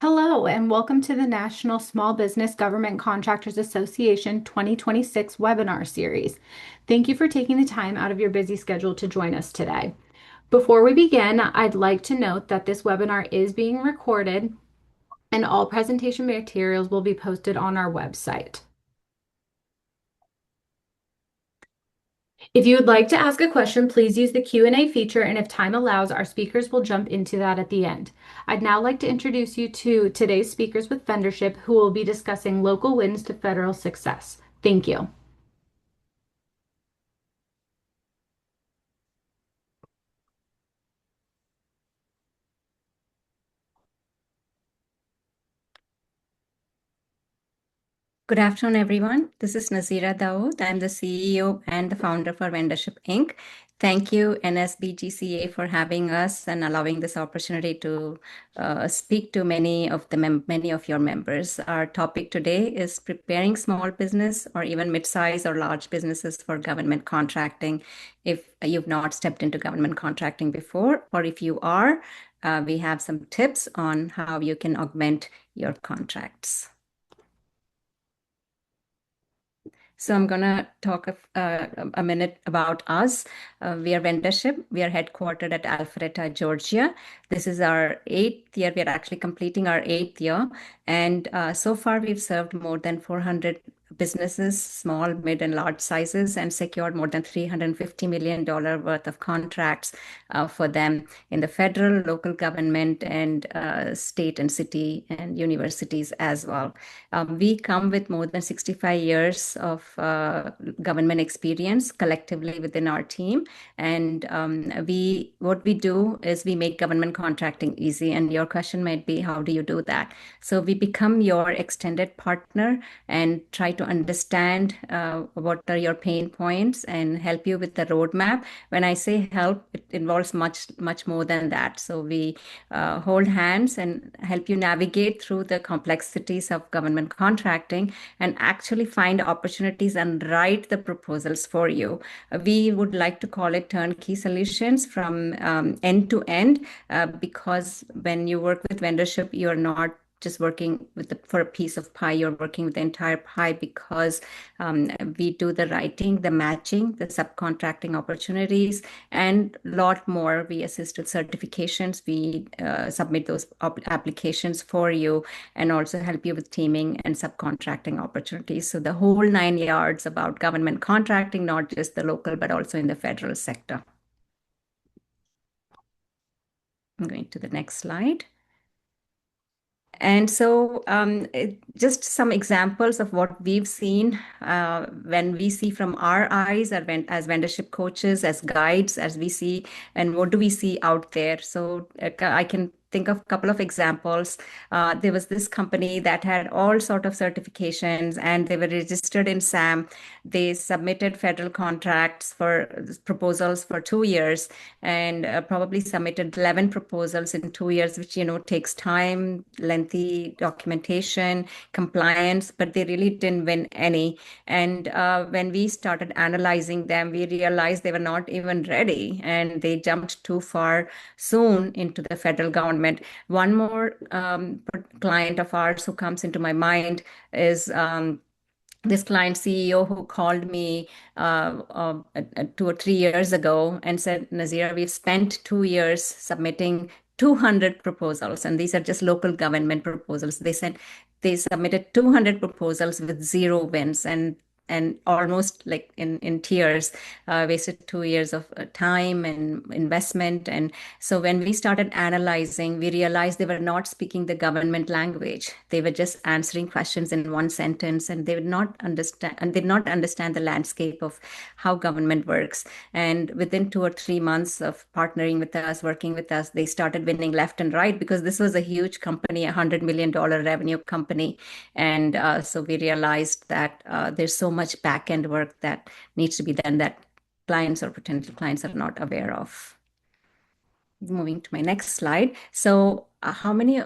Hello, and welcome to the National Small Business Government Contractors Association 2026 webinar series. Thank you for taking the time out of your busy schedule to join us today. Before we begin, I'd like to note that this webinar is being recorded and all presentation materials will be posted on our website. If you would like to ask a question, please use the Q&A feature, and if time allows, our speakers will jump into that at the end. I'd now like to introduce you to today's speakers with vendorship who will be discussing local wins to federal success. Thank you. Good afternoon, everyone. This is Nazira Dawood. I'm the CEO and the founder for Vendorship Inc. Thank you, NSBGCA, for having us and allowing this opportunity to speak to many of your members. Our topic today is preparing small business or even mid-size or large businesses for government contracting. If you've not stepped into government contracting before, or if you are, we have some tips on how you can augment your contracts. So I'm going to talk a minute about us. We are Vendorship. We are headquartered at Alpharetta, Georgia. This is our 8th year. We are actually completing our 8th year. And so far, we've served more than 400 businesses, small, mid, and large sizes, and secured more than $350 million worth of contracts for them in the federal, local government, and state and city and universities as well. We come with more than 65 years of government experience collectively within our team. And what we do is we make government contracting easy. And your question might be, how do you do that? So we become your extended partner and try to understand what are your pain points and help you with the roadmap. When I say help, it involves much more than that. So we hold hands and help you navigate through the complexities of government contracting and actually find opportunities and write the proposals for you. We would like to call it turnkey solutions from end to end, because when you work with vendorship, you're not just working for a piece of pie, you're working with the entire pie, because we do the writing, the matching, the subcontracting opportunities, and a lot more. We assist with certifications. We submit those applications for you and also help you with teaming and subcontracting opportunities. So the whole 9 yards about government contracting, not just the local, but also in the federal sector. I'm going to the next slide. And so just some examples of what we've seen when we see from our eyes as vendorship coaches, as guides, as we see, and what do we see out there. So I can think of a couple of examples. There was this company that had all sort of certifications and they were registered in SAM. They submitted federal contracts for proposals for 2 years and probably submitted 11 proposals in 2 years, which, takes time, lengthy documentation, compliance, but they really didn't win any. And when we started analyzing them, we realized they were not even ready and they jumped too far soon into the federal government. One more client of ours who comes into my mind is this client CEO who called me 2 or 3 years ago and said, Nazira, we've spent 2 years submitting 200 proposals, and these are just local government proposals. They said they submitted 200 proposals with 0 wins, and almost like in tears, wasted 2 years of time and investment. And so when we started analyzing, we realized they were not speaking the government language. They were just answering questions in one sentence, and they did not understand the landscape of how government works. And within 2 or 3 months of partnering with us, working with us, they started winning left and right, because this was a huge company, $100 million revenue company. And so we realized that there's so much back-end work that needs to be done that clients or potential clients are not aware of. Moving to my next slide. So how many,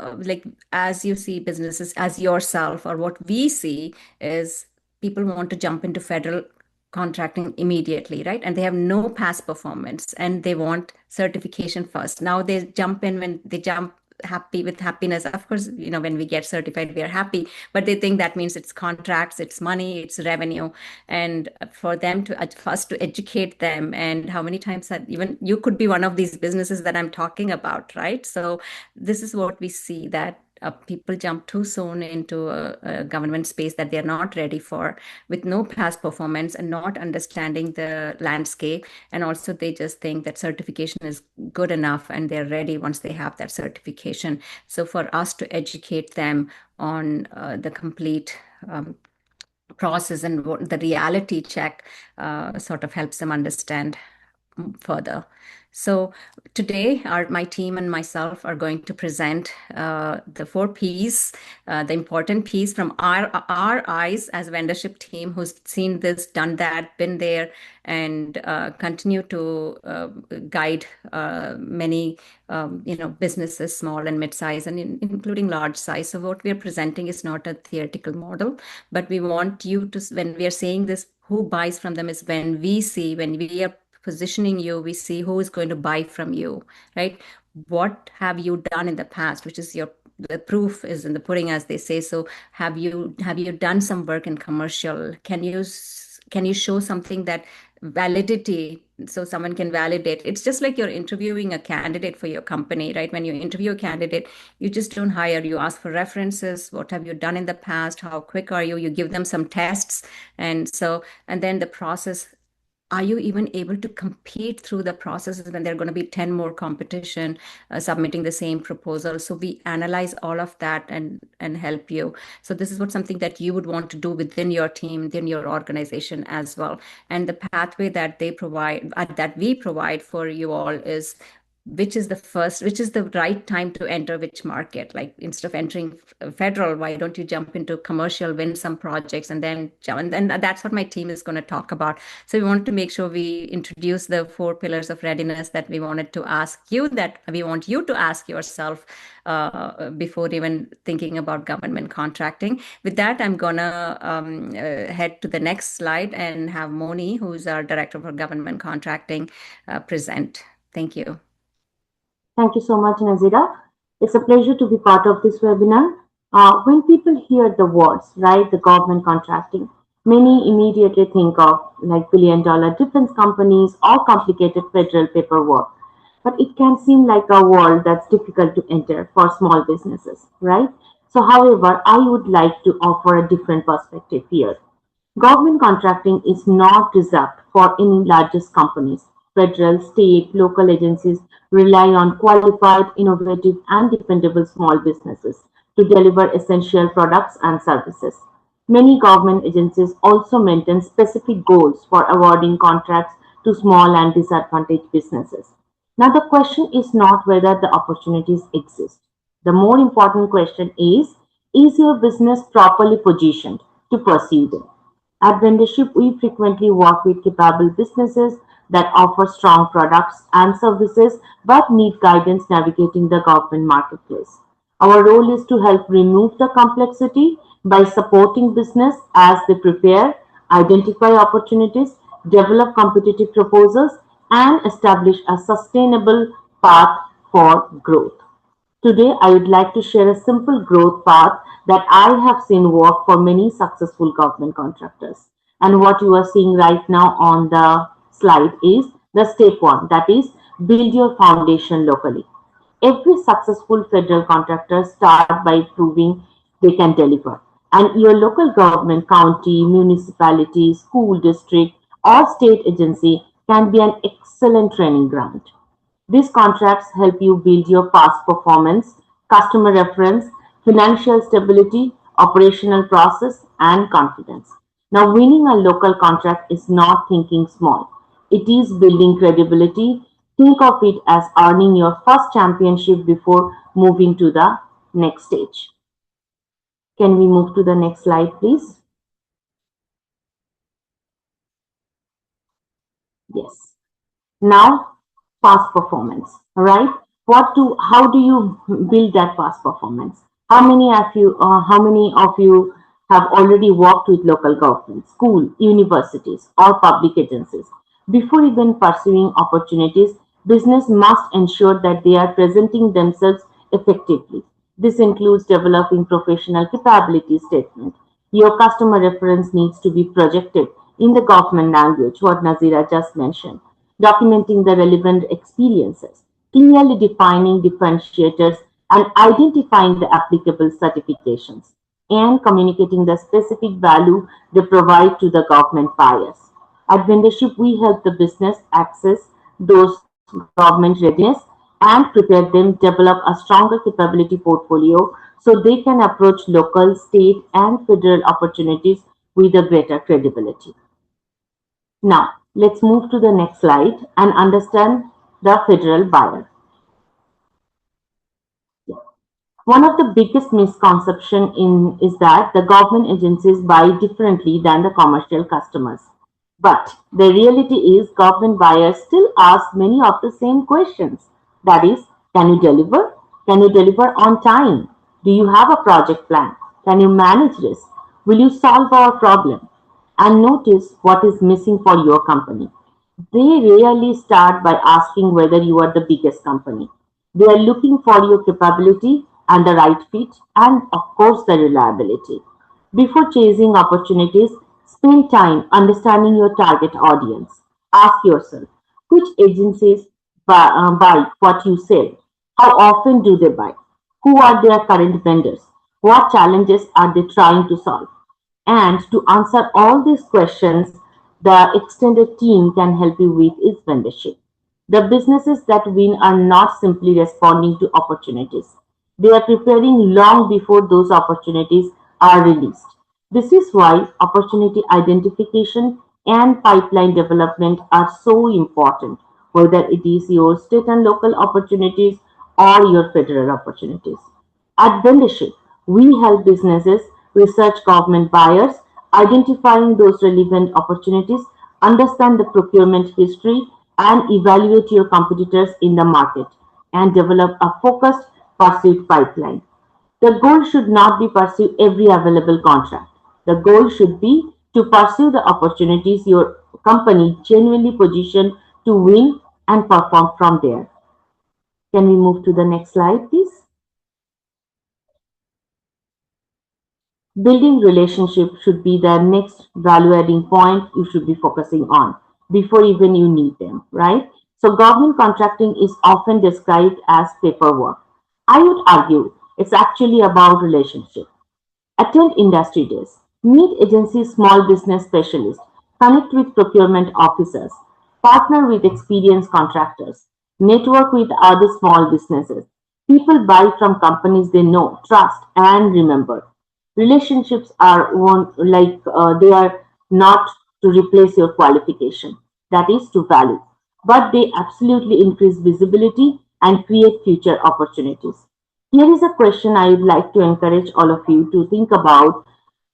as you see businesses, as yourself, or what we see is people want to jump into federal contracting immediately, right? And they have no past performance and they want certification first. Now they jump in when they jump happy with happiness. Of course, when we get certified, we are happy, but they think that means it's contracts, it's money, it's revenue. And for them for us to educate them, and how many times that even you could be one of these businesses that I'm talking about, right? So this is what we see, that people jump too soon into a government space that they're not ready for, with no past performance and not understanding the landscape. And also they just think that certification is good enough and they're ready once they have that certification. So for us to educate them on the complete process and the reality check sort of helps them understand further. So today, my team and myself are going to present the 4 Ps, the important Ps from our eyes as a vendorship team who's seen this, done that, been there, and continue to guide many businesses, small and mid-size, and including large size. So what we are presenting is not a theoretical model, but we want you to, when we are saying this, who buys from them is when we are positioning you, we see who is going to buy from you, right? What have you done in the past, which is the proof is in the pudding, as they say. So have you done some work in commercial? Can you show something that validity, so someone can validate? It's just like you're interviewing a candidate for your company, right? When you interview a candidate, you just don't hire, you ask for references. What have you done in the past? How quick are you? You give them some tests. And then the process, are you even able to compete through the processes when there are going to be 10 more competition submitting the same proposal? So we analyze all of that and help you. So this is something that you would want to do within your team, within your organization as well. And the pathway that they provide, that we provide for you all, is which is the right time to enter which market. Like, instead of entering federal, why don't you jump into commercial, win some projects, and then jump? And that's what my team is going to talk about. So we wanted to make sure we introduce the 4 pillars of readiness that we wanted to ask you, that we want you to ask yourself before even thinking about government contracting. With that, I'm gonna head to the next slide and have Moni, who's our director for government contracting, present. Thank you. Thank you so much, Nazira. It's a pleasure to be part of this webinar. When people hear the words, right, the government contracting, many immediately think of like billion-dollar defense companies or complicated federal paperwork. But it can seem like a world that's difficult to enter for small businesses, right? So, however, I would like to offer a different perspective here. Government contracting is not reserved for any largest companies. Federal, state, local agencies rely on qualified, innovative, and dependable small businesses to deliver essential products and services. Many government agencies also maintain specific goals for awarding contracts to small and disadvantaged businesses. Now, the question is not whether the opportunities exist. The more important question is your business properly positioned to pursue them? At Vendorship, we frequently work with capable businesses that offer strong products and services but need guidance navigating the government marketplace. Our role is to help remove the complexity by supporting business as they prepare, identify opportunities, develop competitive proposals, and establish a sustainable path for growth. Today, I would like to share a simple growth path that I have seen work for many successful government contractors. And what you are seeing right now on the slide is the step one, that is, build your foundation locally. Every successful federal contractor starts by proving they can deliver. And your local government, county, municipality, school district, or state agency can be an excellent training ground. These contracts help you build your past performance, customer reference, financial stability, operational process, and confidence. Now, winning a local contract is not thinking small. It is building credibility. Think of it as earning your first championship before moving to the next stage. Can we move to the next slide, please? Yes. Now, past performance, right? How do you build that past performance? How many of you have already worked with local government, school, universities, or public agencies? Before even pursuing opportunities, business must ensure that they are presenting themselves effectively. This includes developing professional capability statement. Your customer reference needs to be projected in the government language, what Nazira just mentioned, documenting the relevant experiences, clearly defining differentiators and identifying the applicable certifications, and communicating the specific value they provide to the government buyers. At Vendorship, we help the business access those government readiness and prepare them develop a stronger capability portfolio so they can approach local, state, and federal opportunities with a greater credibility. Now, let's move to the next slide and understand the federal buyer. One of the biggest misconceptions is that the government agencies buy differently than the commercial customers. But the reality is government buyers still ask many of the same questions. That is, can you deliver? Can you deliver on time? Do you have a project plan? Can you manage risk? Will you solve our problem? And notice what is missing for your company. They rarely start by asking whether you are the biggest company. They are looking for your capability and the right fit and, of course, the reliability. Before chasing opportunities, spend time understanding your target audience. Ask yourself which agencies buy what you sell? How often do they buy? Who are their current vendors? What challenges are they trying to solve? And to answer all these questions, the extended team can help you with its vendorship. The businesses that win are not simply responding to opportunities. They are preparing long before those opportunities are released. This is why opportunity identification and pipeline development are so important, whether it is your state and local opportunities or your federal opportunities. At Vendorship, we help businesses research government buyers, identifying those relevant opportunities, understand the procurement history, and evaluate your competitors in the market, and develop a focused pursuit pipeline. The goal should not be pursue every available contract. The goal should be to pursue the opportunities your company genuinely positioned to win and perform from there. Can we move to the next slide, please? Building relationship should be the next value adding point you should be focusing on before even you need them, right? So government contracting is often described as paperwork. I would argue it's actually about relationship. Attend industry days, meet agency small business specialists, connect with procurement officers, partner with experienced contractors, network with other small businesses. People buy from companies they know, trust, and remember. Relationships are one like they are not to replace your qualification, that is to value, but they absolutely increase visibility and create future opportunities. Here is a question I would like to encourage all of you to think about.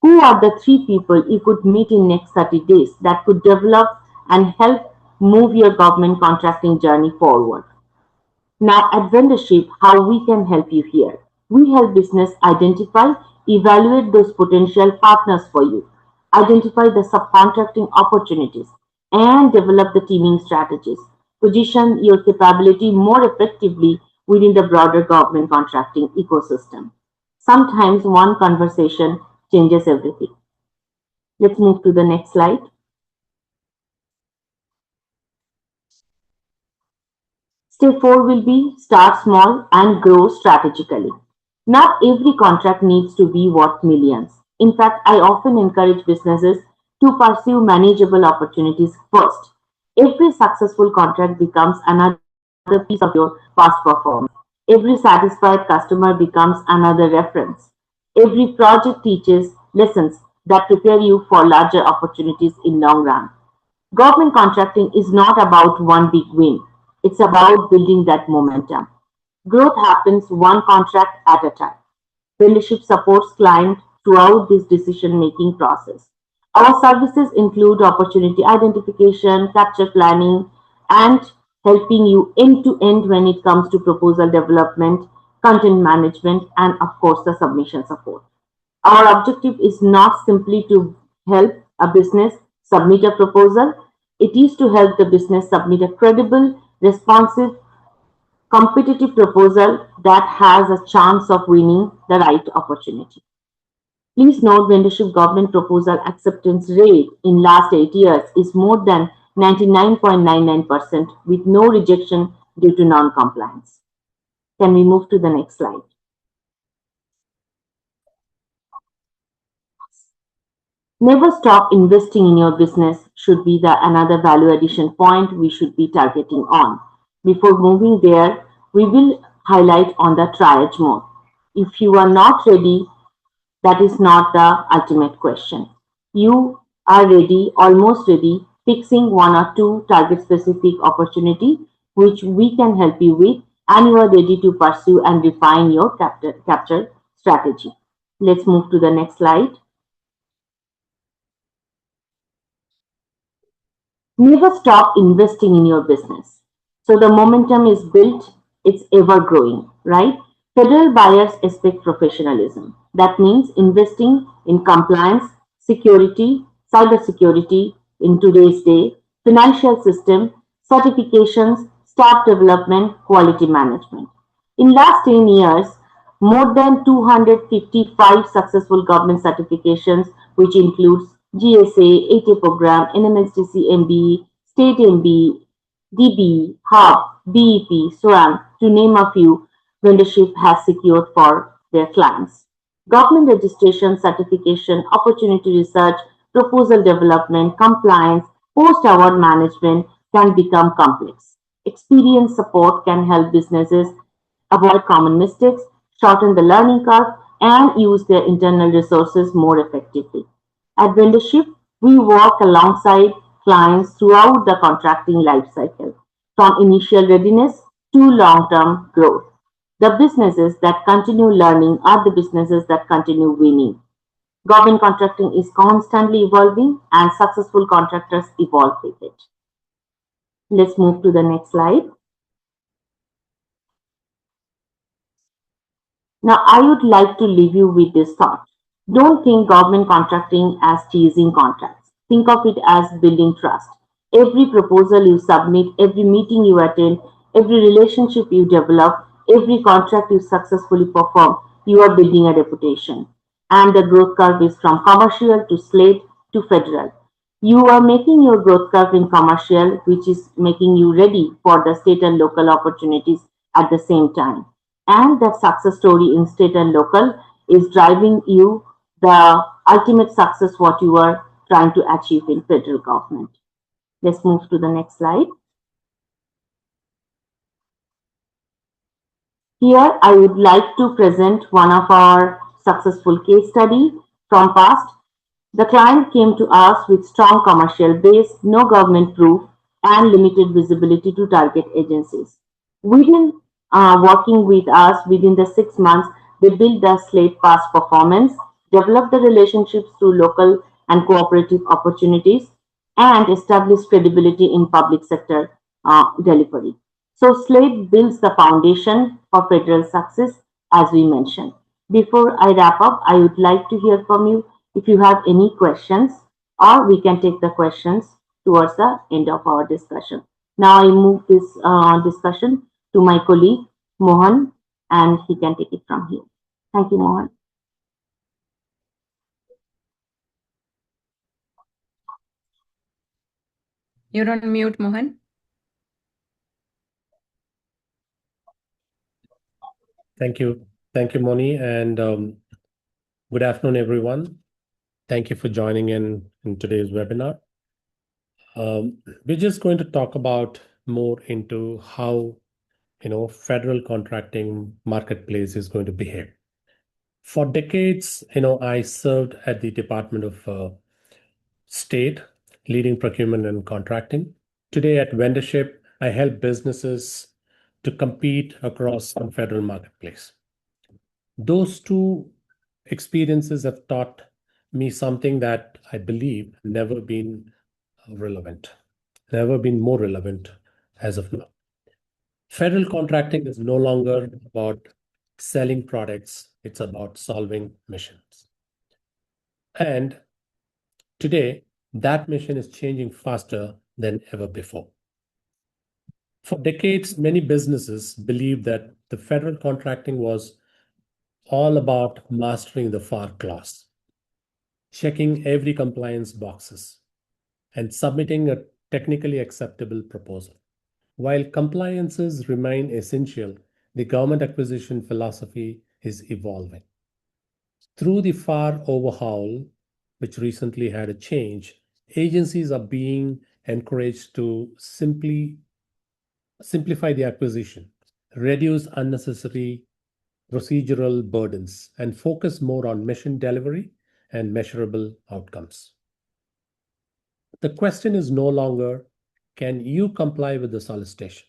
Who are the three people you could meet in next 30 days that could develop and help move your government contracting journey forward? Now, at Vendorship, how we can help you here? We help business identify, evaluate those potential partners for you, identify the subcontracting opportunities, and develop the teaming strategies. Position your capability more effectively within the broader government contracting ecosystem. Sometimes one conversation changes everything. Let's move to the next slide. Step 4 will be start small and grow strategically. Not every contract needs to be worth millions. In fact, I often encourage businesses to pursue manageable opportunities first. Every successful contract becomes another piece of your past performance. Every satisfied customer becomes another reference. Every project teaches lessons that prepare you for larger opportunities in long run. Government contracting is not about one big win. It's about building that momentum. Growth happens one contract at a time. Vendorship supports clients throughout this decision-making process. Our services include opportunity identification, capture planning, and helping you end-to-end when it comes to proposal development, content management, and of course the submission support. Our objective is not simply to help a business submit a proposal, it is to help the business submit a credible, responsive, competitive proposal that has a chance of winning the right opportunity. Please note vendorship government proposal acceptance rate in last 8 years is more than 99.99% with no rejection due to non-compliance. Can we move to the next slide? Never stop investing in your business should be the another value addition point we should be targeting on. Before moving there, we will highlight on the triage mode. If you are not ready, that is not the ultimate question. You are ready, almost ready, fixing one or two target specific opportunity which we can help you with, and you are ready to pursue and refine your capture strategy. Let's move to the next slide. Never stop investing in your business. So the momentum is built, it's ever growing, right? Federal buyers expect professionalism. That means investing in compliance, security, cybersecurity in today's day, financial system, certifications, staff development, quality management. In last 10 years, more than 255 successful government certifications, which includes GSA, ATA program, NMSDC MBE, State MBE, DBE, HUB, BEP, SWAM, to name a few, vendorship has secured for their clients. Government registration, certification, opportunity research, proposal development, compliance, post-award management can become complex. Experience support can help businesses avoid common mistakes, shorten the learning curve, and use their internal resources more effectively. At Vendorship, we work alongside clients throughout the contracting lifecycle, from initial readiness to long-term growth. The businesses that continue learning are the businesses that continue winning. Government contracting is constantly evolving and successful contractors evolve with it. Let's move to the next slide. Now, I would like to leave you with this thought. Don't think government contracting as teasing contracts. Think of it as building trust. Every proposal you submit, every meeting you attend, every relationship you develop, every contract you successfully perform, you are building a reputation. And the growth curve is from commercial to slate to federal. You are making your growth curve in commercial, which is making you ready for the state and local opportunities at the same time. And that success story in state and local is driving you the ultimate success what you are trying to achieve in federal government. Let's move to the next slide. Here I would like to present one of our successful case study from past. The client came to us with strong commercial base, no government proof, and limited visibility to target agencies. Within working with us within the 6 months, they built the slate past performance, developed the relationships through local and cooperative opportunities, and established credibility in public sector delivery. So slate builds the foundation for federal success, as we mentioned. Before I wrap up, I would like to hear from you if you have any questions, or we can take the questions towards the end of our discussion. Now I move this discussion to my colleague Mohan, and he can take it from here. Thank you, Mohan. You're on mute, Mohan. Thank you. Thank you, Moni, and good afternoon, everyone. Thank you for joining in today's webinar. We're just going to talk about more into how federal contracting marketplace is going to behave. For decades, I served at the Department of State, leading procurement and contracting. Today at Vendorship, I help businesses to compete across the federal marketplace. Those two experiences have taught me something that I believe never been more relevant as of now. Federal contracting is no longer about selling products, it's about solving missions. And today, that mission is changing faster than ever before. For decades, many businesses believed that the federal contracting was all about mastering the FAR clause, checking every compliance boxes, and submitting a technically acceptable proposal. While compliances remain essential, the government acquisition philosophy is evolving. Through the FAR overhaul, which recently had a change, agencies are being encouraged to simplify the acquisition, reduce unnecessary procedural burdens, and focus more on mission delivery and measurable outcomes. The question is no longer, can you comply with the solicitation?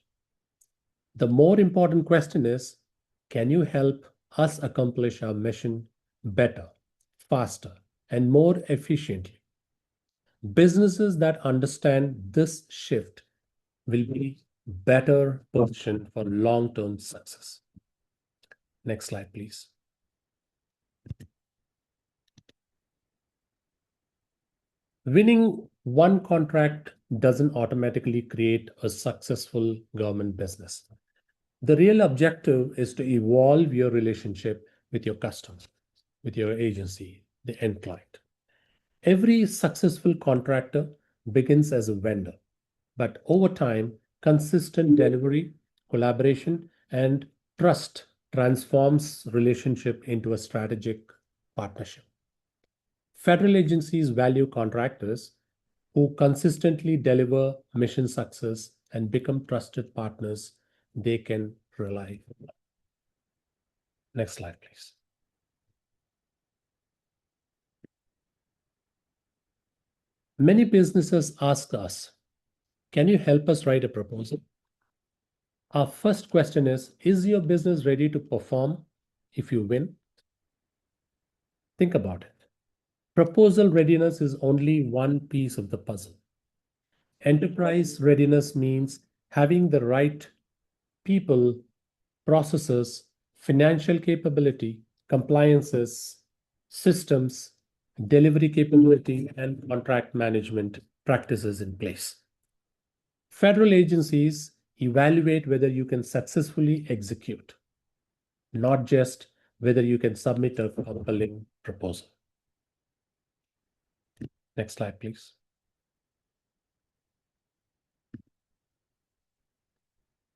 The more important question is, can you help us accomplish our mission better, faster, and more efficiently? Businesses that understand this shift will be better positioned for long-term success. Next slide, please. Winning one contract doesn't automatically create a successful government business. The real objective is to evolve your relationship with your customer, with your agency, the end client. Every successful contractor begins as a vendor, but over time, consistent delivery, collaboration, and trust transforms relationship into a strategic partnership. Federal agencies value contractors who consistently deliver mission success and become trusted partners they can rely on. Next slide, please. Many businesses ask us, can you help us write a proposal? Our first question is your business ready to perform if you win? Think about it. Proposal readiness is only one piece of the puzzle. Enterprise readiness means having the right people, processes, financial capability, compliances, systems, delivery capability, and contract management practices in place. Federal agencies evaluate whether you can successfully execute, not just whether you can submit a compelling proposal. Next slide, please.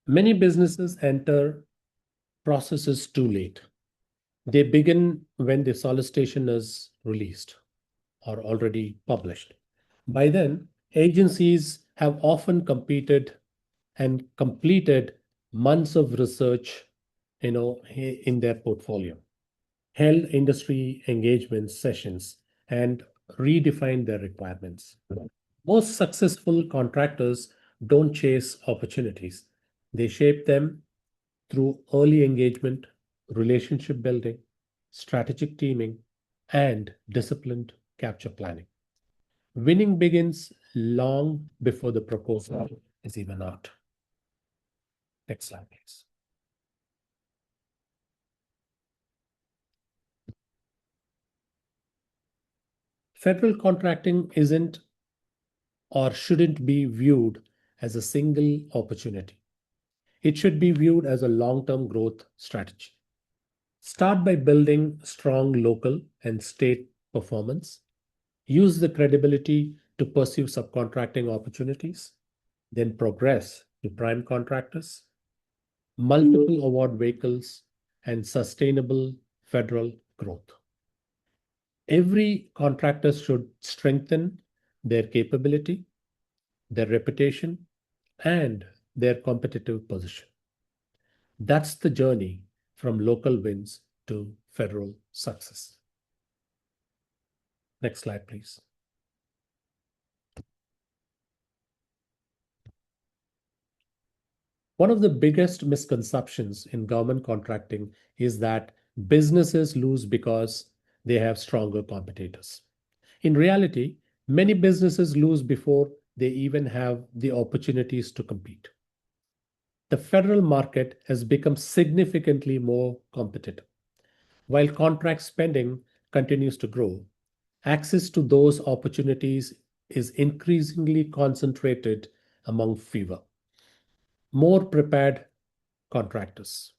Many businesses enter processes too late. They begin when the solicitation is released or already published. By then, agencies have often competed and completed months of research, in their portfolio, held industry engagement sessions, and redefined their requirements. Most successful contractors don't chase opportunities. They shape them through early engagement, relationship building, strategic teaming, and disciplined capture planning. Winning begins long before the proposal is even out. Next slide, please. Federal contracting isn't or shouldn't be viewed as a single opportunity. It should be viewed as a long-term growth strategy. Start by building strong local and state performance. Use the credibility to pursue subcontracting opportunities, then progress to prime contractors, multiple award vehicles, and sustainable federal growth. Every contractor should strengthen their capability, their reputation, and their competitive position. That's the journey from local wins to federal success. Next slide, please. One of the biggest misconceptions in government contracting is that businesses lose because they have stronger competitors. In reality, many businesses lose before they even have the opportunities to compete. The federal market has become significantly more competitive. While contract spending continues to grow, access to those opportunities is increasingly concentrated among fewer. more prepared contractors.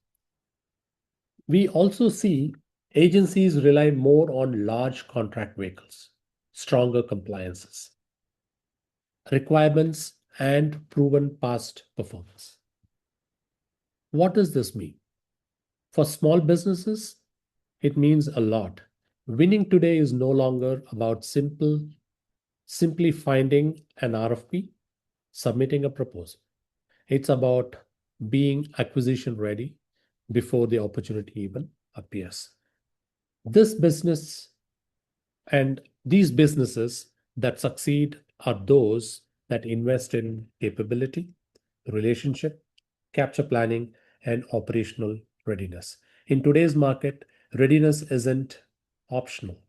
We also see agencies rely more on large contract vehicles, stronger compliances, requirements, and proven past performance. What does this mean? For small businesses, it means a lot. Winning today is no longer about simply finding an RFP, submitting a proposal. It's about being acquisition ready before the opportunity even appears. This business and these businesses that succeed are those that invest in capability, relationship, capture planning, and operational readiness. In today's market, readiness isn't optional.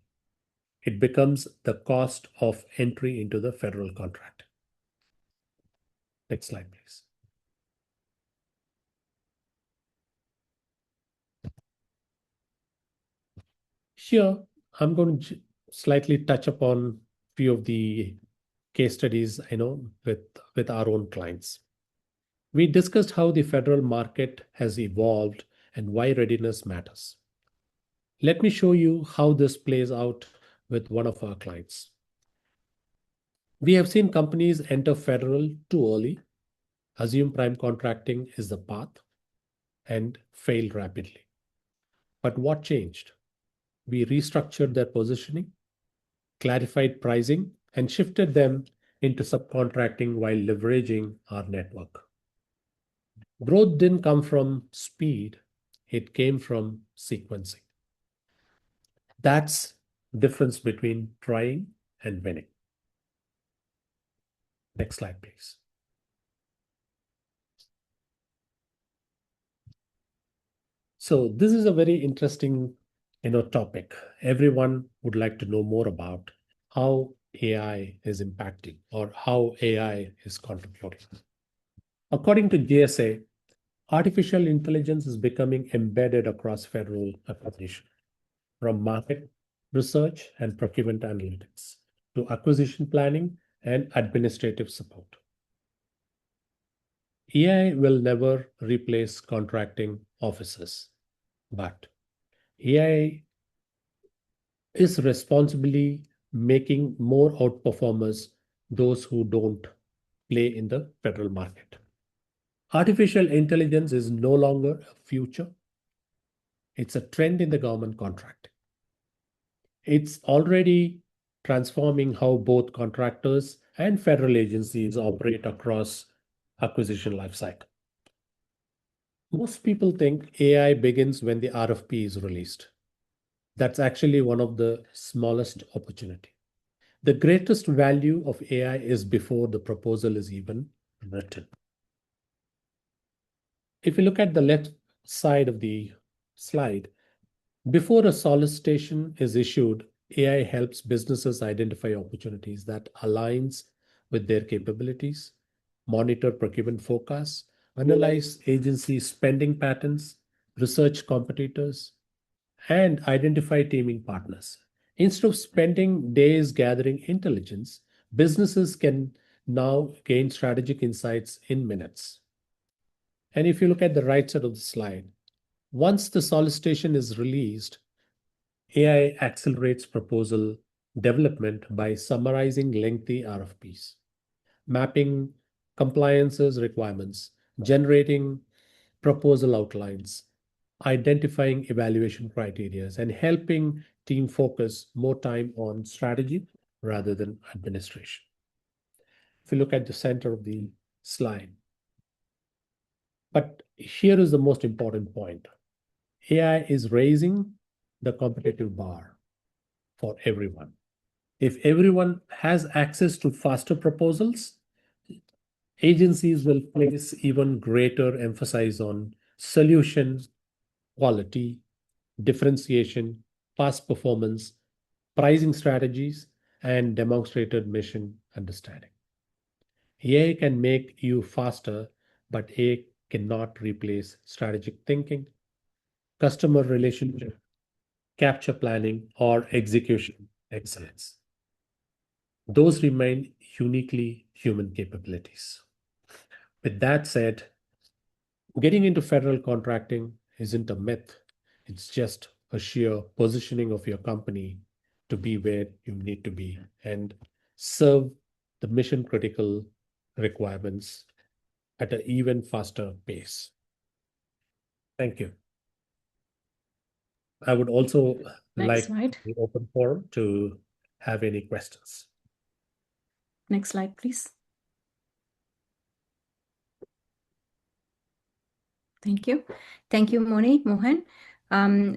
It becomes the cost of entry into the federal contract. Next slide, please. Here, I'm going to slightly touch upon a few of the case studies I know with our own clients. We discussed how the federal market has evolved and why readiness matters. Let me show you how this plays out with one of our clients. We have seen companies enter federal too early, assume prime contracting is the path, and fail rapidly. But what changed? We restructured their positioning, clarified pricing, and shifted them into subcontracting while leveraging our network. Growth didn't come from speed, it came from sequencing. That's the difference between trying and winning. Next slide, please. So this is a very interesting topic. Everyone would like to know more about how AI is impacting or how AI is contributing. According to GSA, artificial intelligence is becoming embedded across federal acquisition, from market research and procurement analytics to acquisition planning and administrative support. AI will never replace contracting officers, but AI is responsibly making more outperformers those who don't play in the federal market. Artificial intelligence is no longer a future. It's a trend in the government contract. It's already transforming how both contractors and federal agencies operate across acquisition lifecycle. Most people think AI begins when the RFP is released. That's actually one of the smallest opportunity. The greatest value of AI is before the proposal is even written. If you look at the left side of the slide, before a solicitation is issued, AI helps businesses identify opportunities that aligns with their capabilities, monitor procurement forecasts, analyze agency spending patterns, research competitors, and identify teaming partners. Instead of spending days gathering intelligence, businesses can now gain strategic insights in minutes. And if you look at the right side of the slide, once the solicitation is released, AI accelerates proposal development by summarizing lengthy RFPs, mapping compliances requirements, generating proposal outlines, identifying evaluation criteria, and helping team focus more time on strategy rather than administration. If you look at the center of the slide, but here is the most important point. AI is raising the competitive bar for everyone. If everyone has access to faster proposals, agencies will place even greater emphasis on solution quality, differentiation, past performance, pricing strategies, and demonstrated mission understanding. AI can make you faster, but AI cannot replace strategic thinking, customer relationship, capture planning, or execution excellence. Those remain uniquely human capabilities. With that said, Getting into federal contracting isn't a myth. It's just a sheer positioning of your company to be where you need to be and serve the mission critical requirements at an even faster pace. Thank you. I would also Next like slide. the open forum to have any questions. Next slide, please. Thank you. Thank you, Mohan.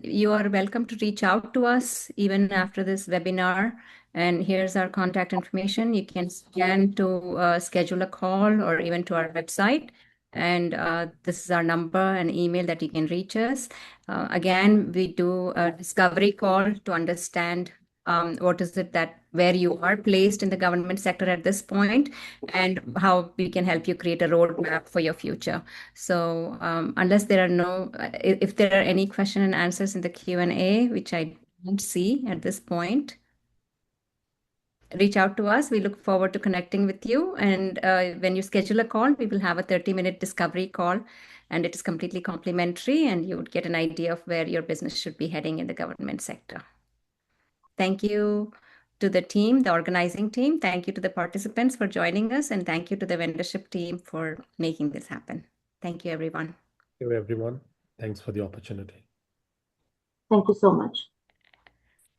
You are welcome to reach out to us even after this webinar. And here's our contact information. You can scan to schedule a call or even to our website. And this is our number and email that you can reach us. Again, we do a discovery call to understand what is it that where you are placed in the government sector at this point and how we can help you create a roadmap for your future. So unless there are if there are any question and answers in the Q&A, which I don't see at this point, reach out to us. We look forward to connecting with you. And when you schedule a call, we will have a 30-minute discovery call, and it is completely complimentary, and you would get an idea of where your business should be heading in the government sector. Thank you to the team, the organizing team. Thank you to the participants for joining us, and thank you to the vendorship team for making this happen. Thank you, everyone. Thank you, everyone. Thanks for the opportunity. Thank you so much.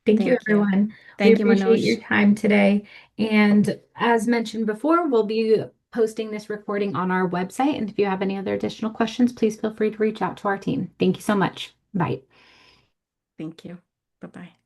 Thank you, everyone. Thank We you, appreciate Manoj. your time today. And as mentioned before, we'll be posting this recording on our website. And if you have any other additional questions, please feel free to reach out to our team. Thank you so much. Bye. Thank you. Bye-bye.